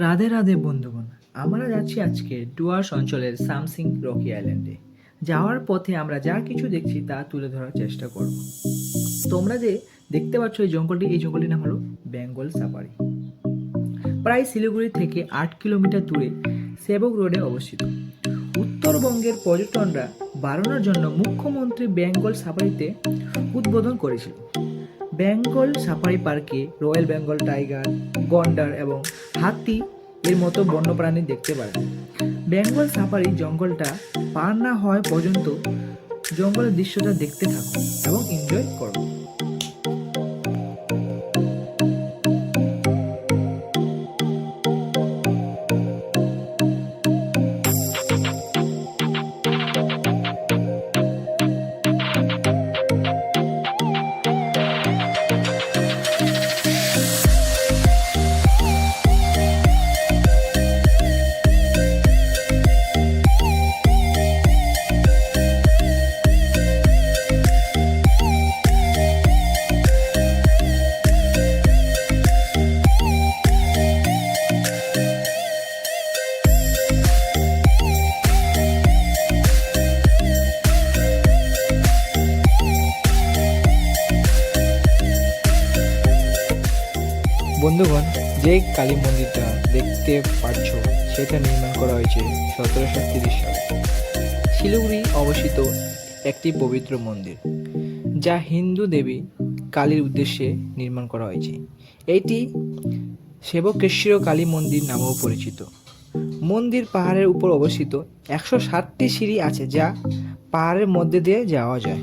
রাধে রাধে বন্ধুগণ, আমরা যাচ্ছি আজকে ডুয়ার্স অঞ্চলের সামসিং রকি আইল্যান্ডে। যাওয়ার পথে আমরা যা কিছু দেখছি তা তুলে ধরার চেষ্টা করব। তোমরা যে দেখতে পাচ্ছ এই জঙ্গলটির নাম হলো বেঙ্গল সাফারি। প্রায় শিলিগুড়ি থেকে 8 কিলোমিটার দূরে সেবক রোডে অবস্থিত। উত্তরবঙ্গের পর্যটনরা বাড়ানোর জন্য মুখ্যমন্ত্রী বেঙ্গল সাফারিতে উদ্বোধন করেছিল। বেঙ্গল সাফারি পার্কে রয়্যাল বেঙ্গল টাইগার, গন্ডার এবং হাতি এর মতো বন্যপ্রাণী দেখতে পারেন। বেঙ্গল সাফারি জঙ্গলটা পার না হওয়া পর্যন্ত জঙ্গলের দৃশ্যটা দেখতে থাকুন এবং এনজয় করুন। বন্ধুগণ, যে কালী মন্দিরটা দেখতে পাচ্ছ সেটা নির্মাণ করা হয়েছে 1730 সালে। শিলিগুড়ি অবস্থিত একটি পবিত্র মন্দির, যা হিন্দু দেবী কালীর উদ্দেশ্যে নির্মাণ করা হয়েছে। এটি সেবকেশ্বর কালী মন্দির নামেও পরিচিত। মন্দির পাহাড়ের উপর অবস্থিত। 160টি সিঁড়ি আছে, যা পাহাড়ের মধ্যে দিয়ে যাওয়া যায়।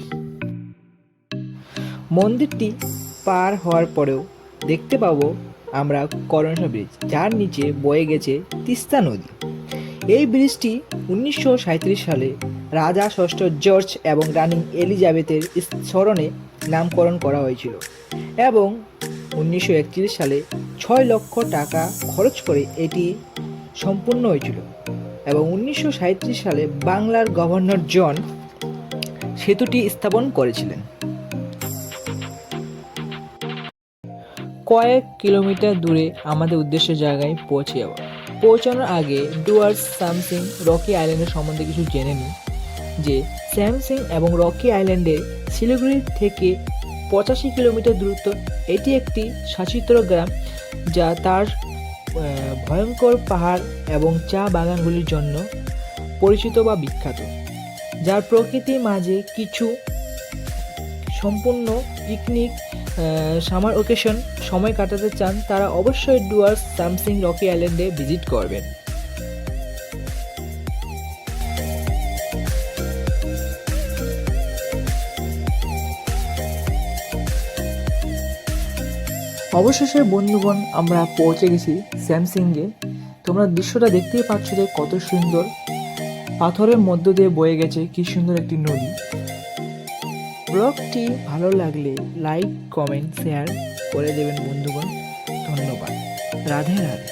মন্দিরটি পার হওয়ার পরেও দেখতে পাবো আমরা করণসা ব্রিজ, যার নিচে বয়ে গেছে তিস্তা নদী। এই ব্রিজটি 1937 সালে রাজা ষষ্ঠ জর্জ এবং রানী এলিজাবেথের স্মরণে নামকরণ করা হয়েছিল এবং 1931 সালে 6 লক্ষ টাকা খরচ করে এটি সম্পূর্ণ হয়েছিল এবং 1937 সালে বাংলার গভর্নর জন সেতুটি স্থাপন করেছিলেন। কয়েক কিলোমিটার দূরে আমাদের উদ্দেশ্যের জায়গায় পৌঁছে যাওয়া। পৌঁছানোর আগে ডুয়ার্স সামসিং রকি আইল্যান্ডের সম্বন্ধে কিছু জেনে নিই। যে স্যামসিং এবং রকি আইল্যান্ডের শিলিগুড়ি থেকে 85 কিলোমিটার দূরত্ব। এটি একটি শাসিত গ্রাম, যা তার ভয়ঙ্কর পাহাড় এবং চা বাগানগুলির জন্য পরিচিত বা বিখ্যাত, যার প্রকৃতির মাঝে কিছু সম্পূর্ণ পিকনিক সামার ওকেশন সময় কাটাতে চান, তারা অবশ্যই ডুয়ার্স সামসিং রকি আইল্যান্ডে ভিজিট করবেন। অবশেষে বন্ধুগণ, আমরা পৌঁছে গেছি স্যামসিংয়ে। তোমরা দৃশ্যটা দেখতেই পাচ্ছ যে কত সুন্দর, পাথরের মধ্য দিয়ে বয়ে গেছে কি সুন্দর একটি নদী। ব্লগটি ভালো লাগলে লাইক, কমেন্ট, শেয়ার করে দেবেন বন্ধুগণ। ধন্যবাদ। রাধে রাধে।